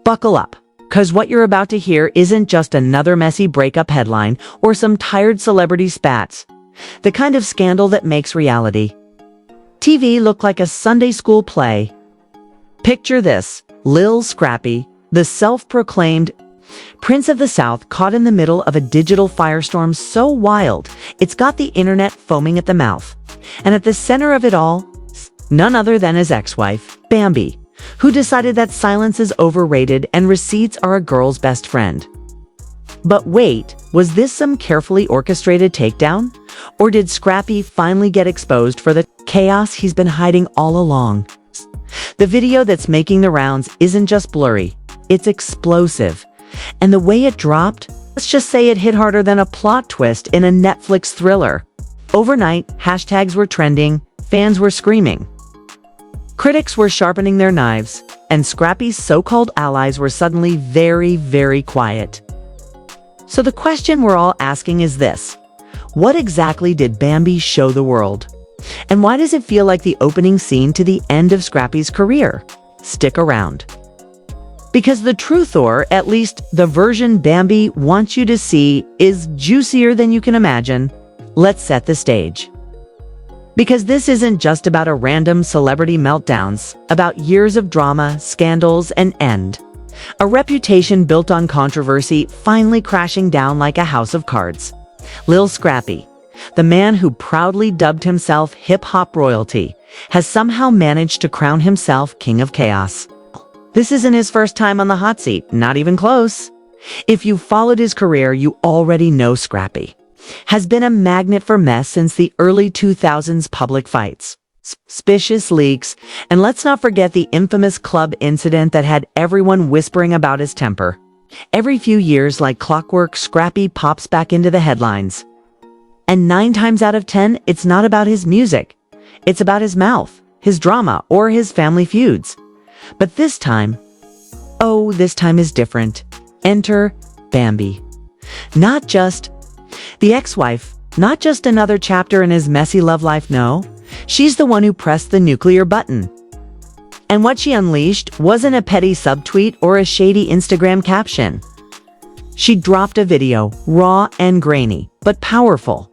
Buckle up, cause what you're about to hear isn't just another messy breakup headline or some tired celebrity spats. The kind of scandal that makes reality TV look like a Sunday school play. Picture this: Lil Scrappy, the self-proclaimed Prince of the South, caught in the middle of a digital firestorm so wild it's got the internet foaming at the mouth. And at the center of it all, none other than his ex-wife, Bambi, who decided that silence is overrated and receipts are a girl's best friend. But wait, was this some carefully orchestrated takedown? Or did Scrappy finally get exposed for the chaos he's been hiding all along? The video that's making the rounds isn't just blurry, it's explosive. And the way it dropped, let's just say it hit harder than a plot twist in a Netflix thriller. Overnight, hashtags were trending, fans were screaming. Critics were sharpening their knives, and Scrappy's so-called allies were suddenly very, very quiet. So the question we're all asking is this: what exactly did Bambi show the world? And why does it feel like the opening scene to the end of Scrappy's career? Stick around. Because the truth, or at least the version Bambi wants you to see, is juicier than you can imagine. Let's set the stage. Because this isn't just about a random celebrity meltdowns, about years of drama, scandals, and end. A reputation built on controversy finally crashing down like a house of cards. Lil Scrappy, the man who proudly dubbed himself hip-hop royalty, has somehow managed to crown himself king of chaos. This isn't his first time on the hot seat, not even close. If you followed his career, you already know Scrappy has been a magnet for mess since the early 2000s public fights, suspicious leaks, and let's not forget the infamous club incident that had everyone whispering about his temper. Every few years, like clockwork, Scrappy pops back into the headlines. And 9 times out of 10, it's not about his music. It's about his mouth, his drama, or his family feuds. But this time, this time is different. Enter Bambi. Not just the ex-wife, not just another chapter in his messy love life, no. She's the one who pressed the nuclear button. And what she unleashed wasn't a petty subtweet or a shady Instagram caption. She dropped a video, raw and grainy, but powerful,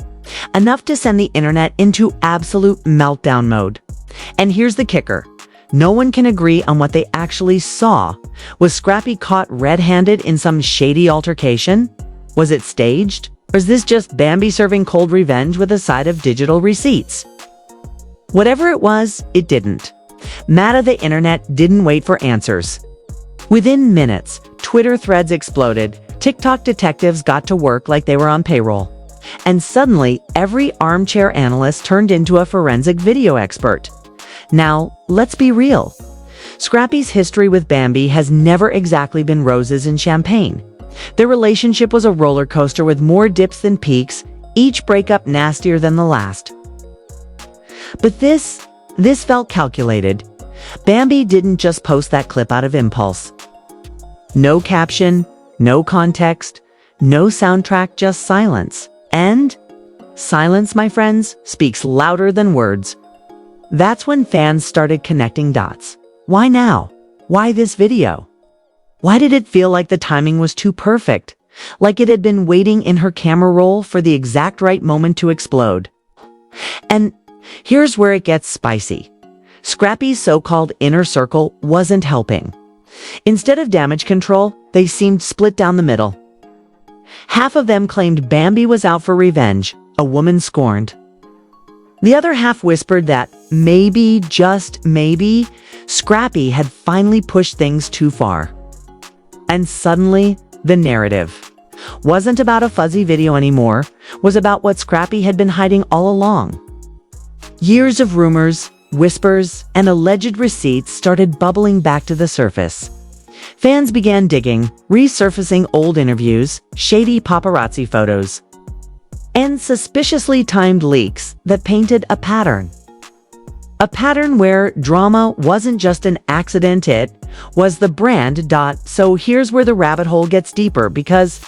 enough to send the internet into absolute meltdown mode. And here's the kicker: no one can agree on what they actually saw. Was Scrappy caught red-handed in some shady altercation? Was it staged? Or is this just Bambi serving cold revenge with a side of digital receipts? Whatever it was, it didn't. Mad at the internet didn't wait for answers. Within minutes, Twitter threads exploded, TikTok detectives got to work like they were on payroll. And suddenly, every armchair analyst turned into a forensic video expert. Now, let's be real. Scrappy's history with Bambi has never exactly been roses and champagne. Their relationship was a roller coaster with more dips than peaks, each breakup nastier than the last. But this felt calculated. Bambi didn't just post that clip out of impulse. No caption, no context, no soundtrack, just silence. And silence, my friends, speaks louder than words. That's when fans started connecting dots. Why now? Why this video? Why did it feel like the timing was too perfect? Like it had been waiting in her camera roll for the exact right moment to explode. And here's where it gets spicy. Scrappy's so-called inner circle wasn't helping. Instead of damage control, they seemed split down the middle. Half of them claimed Bambi was out for revenge, a woman scorned. The other half whispered that maybe, just maybe, Scrappy had finally pushed things too far. And suddenly, the narrative wasn't about a fuzzy video anymore, was about what Scrappy had been hiding all along. Years of rumors, whispers, and alleged receipts started bubbling back to the surface. Fans began digging, resurfacing old interviews, shady paparazzi photos, and suspiciously timed leaks that painted a pattern. A pattern where drama wasn't just an accident, it was the brand. So here's where the rabbit hole gets deeper, because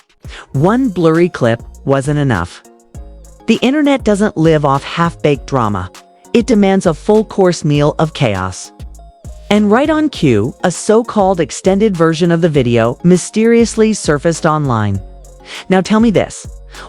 one blurry clip wasn't enough. The internet doesn't live off half-baked drama. It demands a full-course meal of chaos. And right on cue, a so-called extended version of the video mysteriously surfaced online. Now tell me this,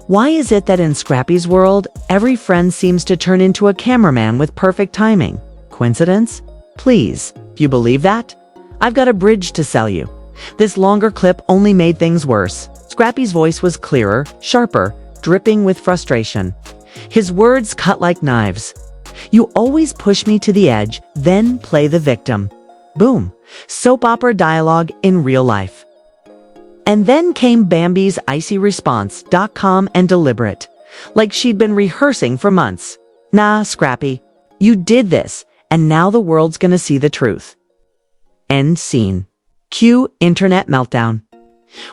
why is it that in Scrappy's world, every friend seems to turn into a cameraman with perfect timing? Coincidence? Please, if you believe that, I've got a bridge to sell you. This longer clip only made things worse. Scrappy's voice was clearer, sharper, dripping with frustration. His words cut like knives. You always push me to the edge, then play the victim. Boom. Soap opera dialogue in real life. And then came Bambi's icy response, calm and deliberate, like she'd been rehearsing for months. Nah, Scrappy, you did this, and now the world's gonna see the truth. End scene. Cue internet meltdown.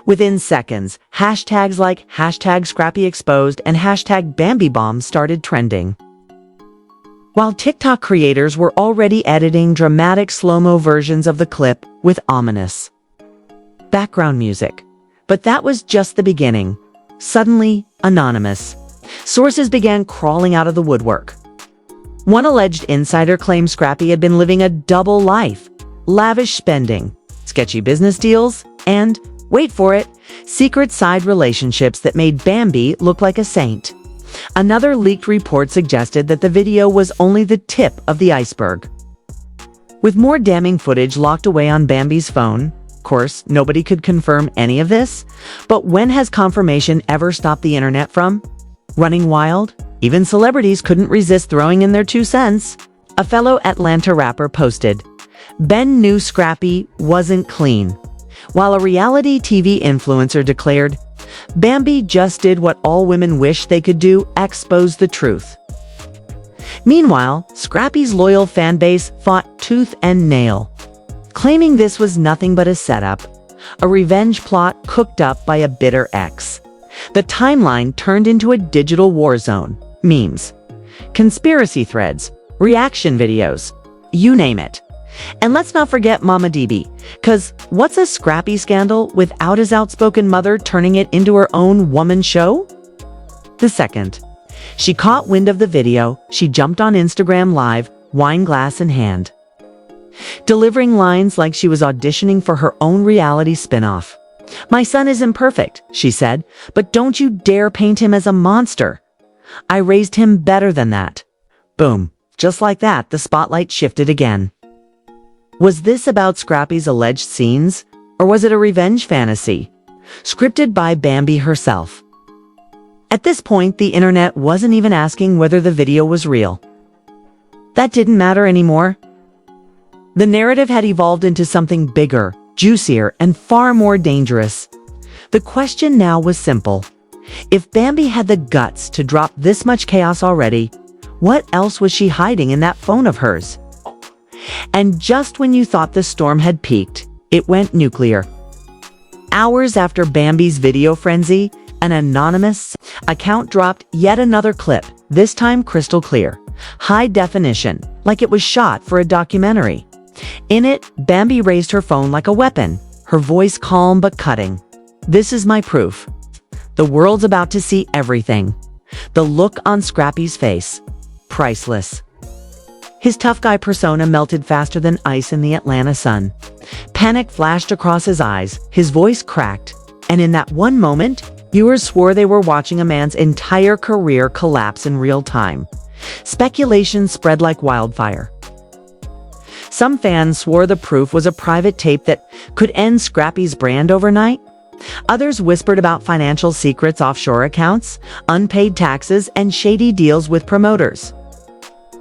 Within seconds, hashtags like #ScrappyExposed and #BambiBomb started trending. While TikTok creators were already editing dramatic slow-mo versions of the clip with ominous background music. But that was just the beginning. Suddenly, anonymous sources began crawling out of the woodwork. One alleged insider claimed Scrappy had been living a double life, lavish spending, sketchy business deals, and, wait for it, secret side relationships that made Bambi look like a saint. Another leaked report suggested that the video was only the tip of the iceberg. With more damning footage locked away on Bambi's phone, of course, nobody could confirm any of this, but when has confirmation ever stopped the internet from running wild? Even celebrities couldn't resist throwing in their 2 cents. A fellow Atlanta rapper posted, "Ben knew Scrappy wasn't clean," while a reality TV influencer declared, "Bambi just did what all women wish they could do, expose the truth." Meanwhile, Scrappy's loyal fan base fought tooth and nail, claiming this was nothing but a setup, a revenge plot cooked up by a bitter ex. The timeline turned into a digital war zone. Memes, conspiracy threads, reaction videos, you name it. And let's not forget Mama DB, cause what's a Scrappy scandal without his outspoken mother turning it into her own woman show? The second she caught wind of the video, she jumped on Instagram Live, wine glass in hand, delivering lines like she was auditioning for her own reality spin-off. "My son is imperfect," she said, "but don't you dare paint him as a monster. I raised him better than that." Boom. Just like that, the spotlight shifted again. Was this about Scrappy's alleged scenes, or was it a revenge fantasy, scripted by Bambi herself? At this point, the internet wasn't even asking whether the video was real. That didn't matter anymore. The narrative had evolved into something bigger, juicier, and far more dangerous. The question now was simple. If Bambi had the guts to drop this much chaos already, what else was she hiding in that phone of hers? And just when you thought the storm had peaked, it went nuclear. Hours after Bambi's video frenzy, an anonymous account dropped yet another clip, this time crystal clear, high definition, like it was shot for a documentary. In it, Bambi raised her phone like a weapon, her voice calm but cutting. "This is my proof. The world's about to see everything." The look on Scrappy's face, priceless. His tough guy persona melted faster than ice in the Atlanta sun. Panic flashed across his eyes, his voice cracked, and in that one moment, viewers swore they were watching a man's entire career collapse in real time. Speculation spread like wildfire. Some fans swore the proof was a private tape that could end Scrappy's brand overnight. Others whispered about financial secrets, offshore accounts, unpaid taxes, and shady deals with promoters.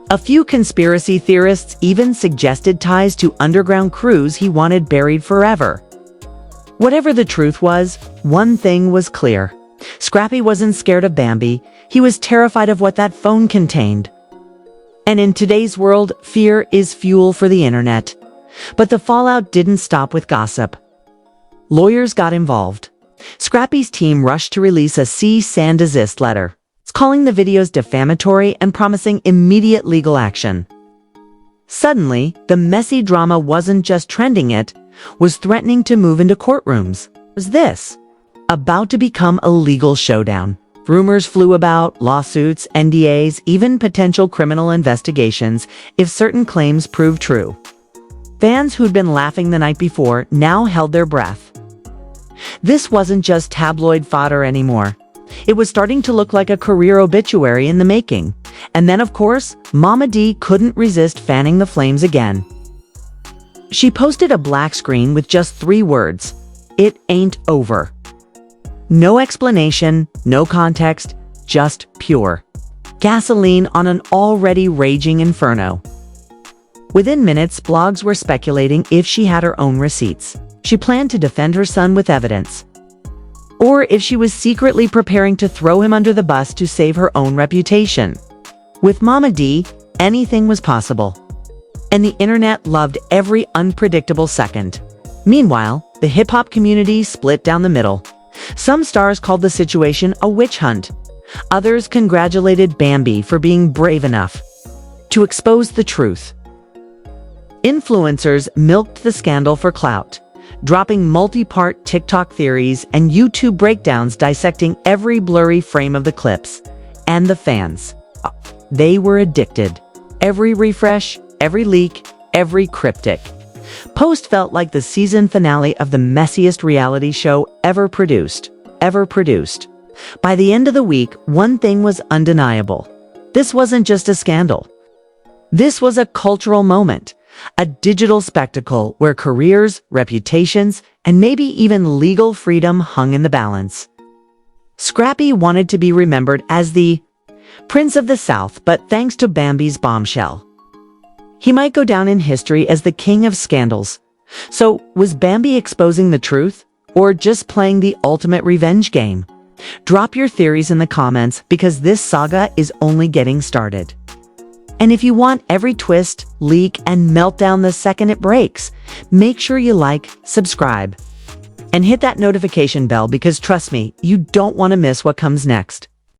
A few conspiracy theorists even suggested ties to underground crews he wanted buried forever. Whatever the truth was, one thing was clear. Scrappy wasn't scared of Bambi, he was terrified of what that phone contained. And in today's world, fear is fuel for the internet. But the fallout didn't stop with gossip. Lawyers got involved. Scrappy's team rushed to release a cease and desist letter, calling the videos defamatory and promising immediate legal action. Suddenly, the messy drama wasn't just trending, it was threatening to move into courtrooms. Was this about to become a legal showdown? Rumors flew about, lawsuits, NDAs, even potential criminal investigations if certain claims proved true. Fans who'd been laughing the night before now held their breath. This wasn't just tabloid fodder anymore. It was starting to look like a career obituary in the making. And then, of course, Mama D couldn't resist fanning the flames again. She posted a black screen with just 3 words: "It ain't over." No explanation, no context, just pure gasoline on an already raging inferno. Within minutes, blogs were speculating if she had her own receipts. She planned to defend her son with evidence. Or if she was secretly preparing to throw him under the bus to save her own reputation. With Mama D, anything was possible. And the internet loved every unpredictable second. Meanwhile, the hip-hop community split down the middle. Some stars called the situation a witch hunt. Others congratulated Bambi for being brave enough to expose the truth. Influencers milked the scandal for clout, dropping multi-part TikTok theories and YouTube breakdowns dissecting every blurry frame of the clips. And the fans, they were addicted. Every refresh, every leak, every cryptic post felt like the season finale of the messiest reality show ever produced. By the end of the week, one thing was undeniable. This wasn't just a scandal. This was a cultural moment, a digital spectacle where careers, reputations, and maybe even legal freedom hung in the balance. Scrappy wanted to be remembered as the Prince of the South, but thanks to Bambi's bombshell, he might go down in history as the king of scandals. So, was Bambi exposing the truth, or just playing the ultimate revenge game? Drop your theories in the comments, because this saga is only getting started. And if you want every twist, leak, and meltdown the second it breaks, make sure you like, subscribe, and hit that notification bell, because trust me, you don't want to miss what comes next.